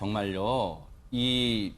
정말요. 이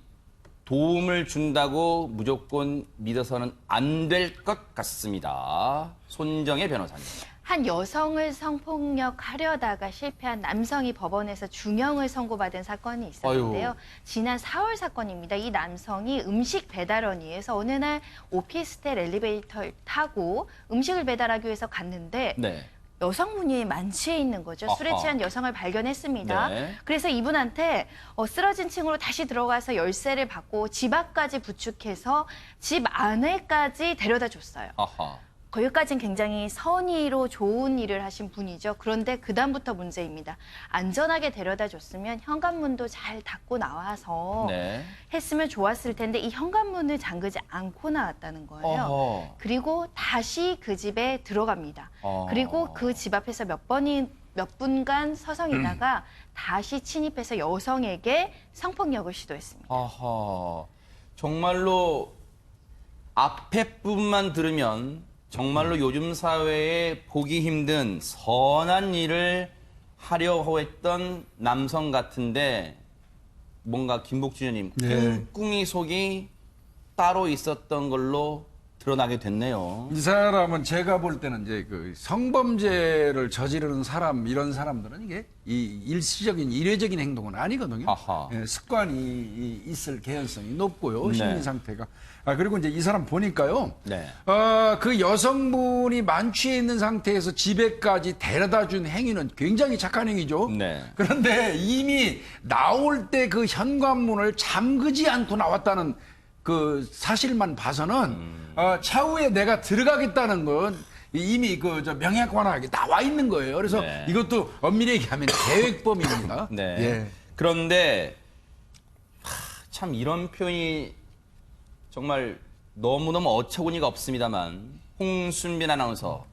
도움을 준다고 무조건 믿어서는 안 될 것 같습니다. 손정혜 변호사님. 한 여성을 성폭력하려다가 실패한 남성이 법원에서 중형을 선고받은 사건이 있었는데요. 아유. 지난 4월 사건입니다. 이 남성이 음식 배달원이어서 어느 날 오피스텔 엘리베이터를 타고 음식을 배달하기 위해서 갔는데 네. 여성분이 만취해 있는 거죠. 술에 아하. 취한 여성을 발견했습니다. 네. 그래서 이분한테 쓰러진 층으로 다시 들어가서 열쇠를 받고 집 앞까지 부축해서 집 안에까지 데려다 줬어요. 아하. 거기까지는 굉장히 선의로 좋은 일을 하신 분이죠. 그런데 그다음부터 문제입니다. 안전하게 데려다 줬으면 현관문도 잘 닫고 나와서 네. 했으면 좋았을 텐데 이 현관문을 잠그지 않고 나왔다는 거예요. 어허. 그리고 다시 그 집에 들어갑니다. 그리고 그 집 앞에서 몇 분간 서성이다가 다시 침입해서 여성에게 성폭력을 시도했습니다. 아하. 정말로 앞에 부분만 들으면 정말로 요즘 사회에 보기 힘든 선한 일을 하려고 했던 남성 같은데 뭔가 김복준님 네. 꿍꿍이 속이 따로 있었던 걸로 드러나게 됐네요. 이 사람은 제가 볼 때는 이제 그 성범죄를 저지르는 사람, 이런 사람들은 이게 이 일시적인 일회적인 행동은 아니거든요. 아하. 예, 습관이 있을 개연성이 높고요. 네. 심리 상태가. 그리고 이제 이 사람 보니까요. 네. 그 여성분이 만취해 있는 상태에서 집에까지 데려다 준 행위는 굉장히 착한 행위죠. 네. 그런데 이미 나올 때 그 현관문을 잠그지 않고 나왔다는 그 사실만 봐서는 차후에 내가 들어가겠다는 건 이미 저 명예관하게 나와 있는 거예요. 그래서 네. 이것도 엄밀히 얘기하면 계획범입니다. 네. 예. 그런데 참 이런 표현이 정말 너무너무 어처구니가 없습니다만 홍순빈 아나운서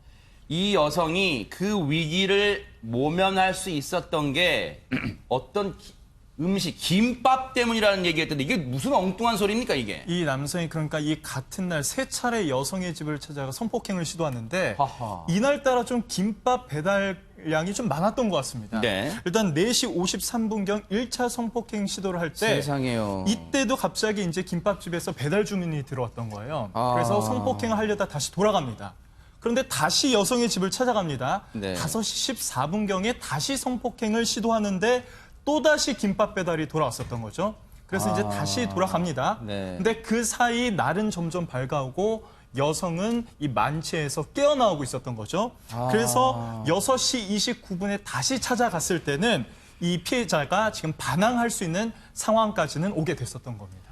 이 여성이 그 위기를 모면할 수 있었던 게 어떤 음식, 김밥 때문이라는 얘기했던데 이게 무슨 엉뚱한 소리입니까 이게? 이 남성이 그러니까 이 같은 날 세 차례 여성의 집을 찾아가 성폭행을 시도하는데 하하. 이날따라 좀 김밥 배달량이 좀 많았던 것 같습니다. 네. 일단 4시 53분경 1차 성폭행 시도를 할 때 세상에요. 이때도 갑자기 이제 김밥집에서 배달 주문이 들어왔던 거예요. 아. 그래서 성폭행을 하려다 다시 돌아갑니다. 그런데 다시 여성의 집을 찾아갑니다. 네. 5시 14분경에 다시 성폭행을 시도하는데 또다시 김밥 배달이 돌아왔었던 거죠. 그래서 이제 다시 돌아갑니다. 네. 근데 그 사이 날은 점점 밝아오고 여성은 이 만취에서 깨어나오고 있었던 거죠. 그래서 6시 29분에 다시 찾아갔을 때는 이 피해자가 지금 반항할 수 있는 상황까지는 오게 됐었던 겁니다.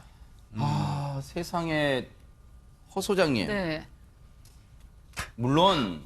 세상에 허 소장님. 네. 물론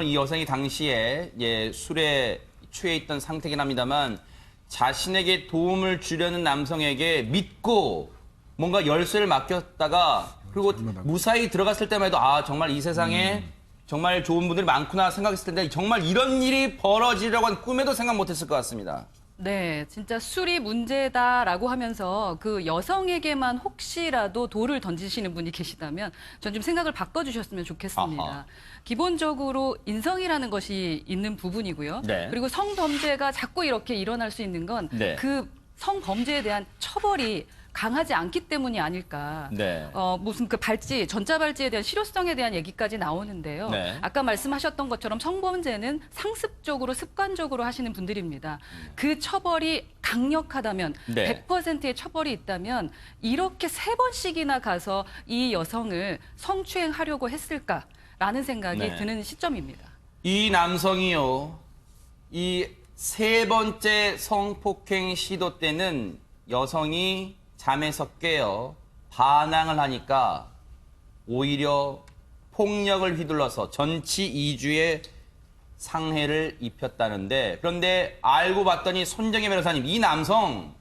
이 여성이 당시에 술에 취해 있던 상태긴 합니다만 자신에게 도움을 주려는 남성에게 믿고 뭔가 열쇠를 맡겼다가 그리고 무사히 들어갔을 때만 해도 정말 이 세상에 정말 좋은 분들이 많구나 생각했을 텐데 정말 이런 일이 벌어지려고 한 꿈에도 생각 못했을 것 같습니다. 네, 진짜 술이 문제다라고 하면서 그 여성에게만 혹시라도 돌을 던지시는 분이 계시다면 전 좀 생각을 바꿔주셨으면 좋겠습니다. 아하. 기본적으로 인성이라는 것이 있는 부분이고요. 네. 그리고 성범죄가 자꾸 이렇게 일어날 수 있는 건 네. 그 성범죄에 대한 처벌이 강하지 않기 때문이 아닐까. 네. 무슨 그 발찌, 전자발찌에 대한 실효성에 대한 얘기까지 나오는데요. 네. 아까 말씀하셨던 것처럼 성범죄는 상습적으로, 습관적으로 하시는 분들입니다. 그 처벌이 강력하다면, 네. 100%의 처벌이 있다면 이렇게 3번씩이나 가서 이 여성을 성추행하려고 했을까라는 생각이 네. 드는 시점입니다. 이 남성이요. 이 3번째 성폭행 시도 때는 여성이 잠에서 깨어 반항을 하니까 오히려 폭력을 휘둘러서 전치 2주의 상해를 입혔다는데 그런데 알고 봤더니 손정혜 변호사님 이 남성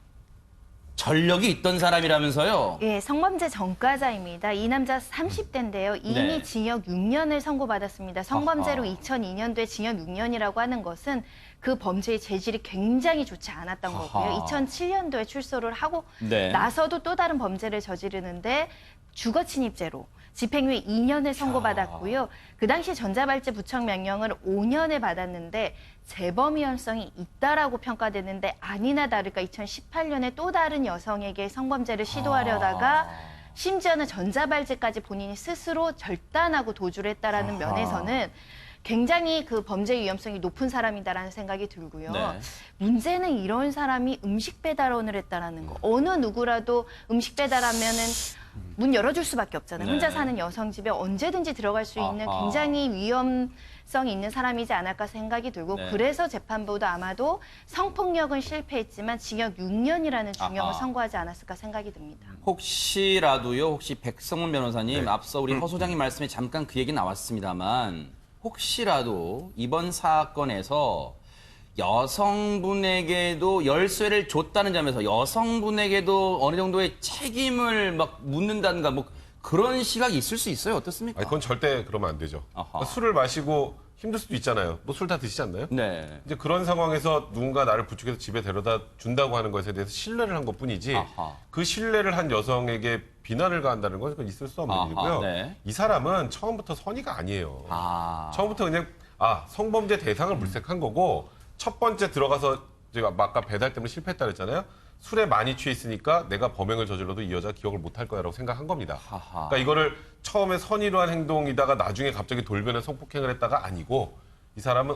전력이 있던 사람이라면서요? 예, 성범죄 전과자입니다. 이 남자 30대인데요. 이미 네. 징역 6년을 선고받았습니다. 성범죄로 아하. 2002년도에 징역 6년이라고 하는 것은 그 범죄의 재질이 굉장히 좋지 않았던 아하. 거고요. 2007년도에 출소를 하고 네. 나서도 또 다른 범죄를 저지르는데 주거 침입죄로 집행유예 2년을 선고받았고요. 그 당시 전자발찌 부착 명령을 5년에 받았는데 재범 위험성이 있다라고 평가됐는데 아니나 다를까 2018년에 또 다른 여성에게 성범죄를 시도하려다가 심지어는 전자발찌까지 본인이 스스로 절단하고 도주를 했다라는 면에서는 굉장히 그 범죄 위험성이 높은 사람이다라는 생각이 들고요. 네. 문제는 이런 사람이 음식 배달원을 했다라는 거. 어느 누구라도 음식 배달하면은 문 열어줄 수밖에 없잖아요. 네. 혼자 사는 여성 집에 언제든지 들어갈 수 있는 아하. 굉장히 위험성이 있는 사람이지 않을까 생각이 들고 네. 그래서 재판부도 아마도 성폭력은 실패했지만 징역 6년이라는 중형을 아하. 선고하지 않았을까 생각이 듭니다. 혹시라도요, 혹시 백성문 변호사님, 네. 앞서 우리 허 소장님 말씀에 잠깐 그 얘기 나왔습니다만, 혹시라도 이번 사건에서 여성분에게도 열쇠를 줬다는 점에서 여성분에게도 어느 정도의 책임을 막 묻는다든가 뭐 그런 시각이 있을 수 있어요. 어떻습니까? 아니, 그건 절대 그러면 안 되죠. 아하. 그러니까 술을 마시고 힘들 수도 있잖아요. 뭐 술 다 드시지 않나요? 네. 이제 그런 상황에서 누군가 나를 부축해서 집에 데려다 준다고 하는 것에 대해서 신뢰를 한 것뿐이지 아하. 그 신뢰를 한 여성에게 비난을 가한다는 건 그건 있을 수 없는 아하, 일이고요. 네. 이 사람은 처음부터 선의가 아니에요. 처음부터 그냥 성범죄 대상을 물색한 거고 첫 번째 들어가서 제가 아까 배달 때문에 실패했다 그랬잖아요. 술에 많이 취해 있으니까 내가 범행을 저질러도 이 여자 기억을 못할 거야라고 생각한 겁니다. 하하. 그러니까 이거를 처음에 선의로 한 행동이다가 나중에 갑자기 돌변해 성폭행을 했다가 아니고 이 사람은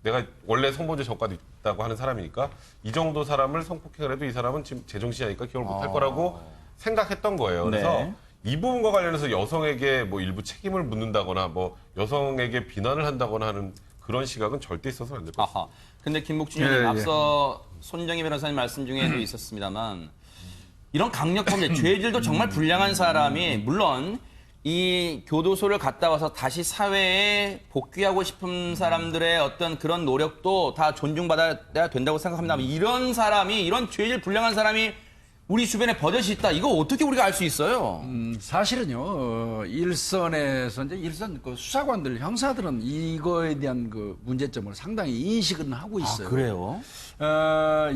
내가 원래 성범죄 전과도 있다고 하는 사람이니까 이 정도 사람을 성폭행을 해도 이 사람은 지금 제정신이 아니니까 기억을 못할 거라고 생각했던 거예요. 그래서 네. 이 부분과 관련해서 여성에게 뭐 일부 책임을 묻는다거나 뭐 여성에게 비난을 한다거나 하는 그런 시각은 절대 있어서는 안 될 것 같습니다. 아하. 근데 김복준 의원님 예, 예. 앞서 손정희 변호사님 말씀 중에도 있었습니다만 이런 강력범죄, 죄질도 정말 불량한 사람이 물론 이 교도소를 갔다 와서 다시 사회에 복귀하고 싶은 사람들의 어떤 그런 노력도 다 존중받아야 된다고 생각합니다만 이런 사람이 이런 죄질 불량한 사람이 우리 주변에 버젓이 있다. 이거 어떻게 우리가 알 수 있어요? 사실은요, 일선에서 이제 일선 그 수사관들, 형사들은 이거에 대한 그 문제점을 상당히 인식은 하고 있어요. 그래요?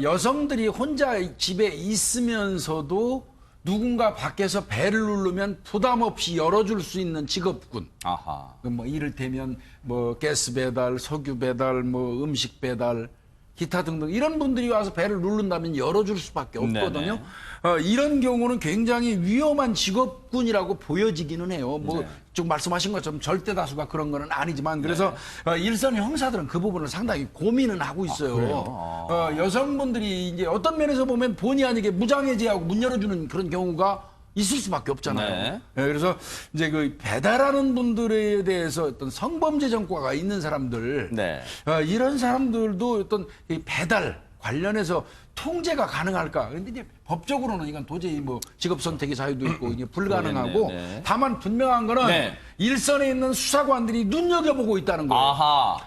여성들이 혼자 집에 있으면서도 누군가 밖에서 배를 누르면 부담 없이 열어줄 수 있는 직업군. 아하. 뭐 이를테면 뭐 가스 배달, 석유 배달, 뭐 음식 배달, 기타 등등 이런 분들이 와서 배를 누른다면 열어줄 수밖에 없거든요. 이런 경우는 굉장히 위험한 직업군이라고 보여지기는 해요. 뭐 네. 좀 말씀하신 것처럼 절대 다수가 그런 거는 아니지만 그래서 일선 형사들은 그 부분을 상당히 고민은 하고 있어요. 여성분들이 이제 어떤 면에서 보면 본의 아니게 무장해제하고 문 열어주는 그런 경우가 있을 수밖에 없잖아요. 네. 그래서 이제 그 배달하는 분들에 대해서 어떤 성범죄 전과가 있는 사람들, 네. 이런 사람들도 어떤 이 배달 관련해서 통제가 가능할까? 근데 이제 법적으로는 이건 도저히 뭐 직업 선택의 자유도 있고 이게 불가능하고 네. 다만 분명한 거는 네. 일선에 있는 수사관들이 눈여겨보고 있다는 거예요. 아하.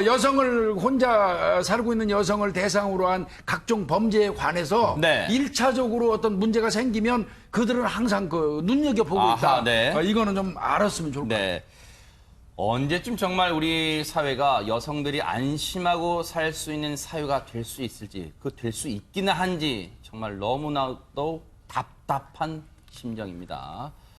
여성을 혼자 살고 있는 여성을 대상으로 한 각종 범죄에 관해서 네. 일차적으로 어떤 문제가 생기면 그들은 항상 그 눈여겨보고 아하, 있다. 네. 이거는 좀 알았으면 좋을 것 같아요. 네. 언제쯤 정말 우리 사회가 여성들이 안심하고 살 수 있는 사회가 될 수 있을지, 그 될 수 있기는 한지 정말 너무나도 답답한 심정입니다.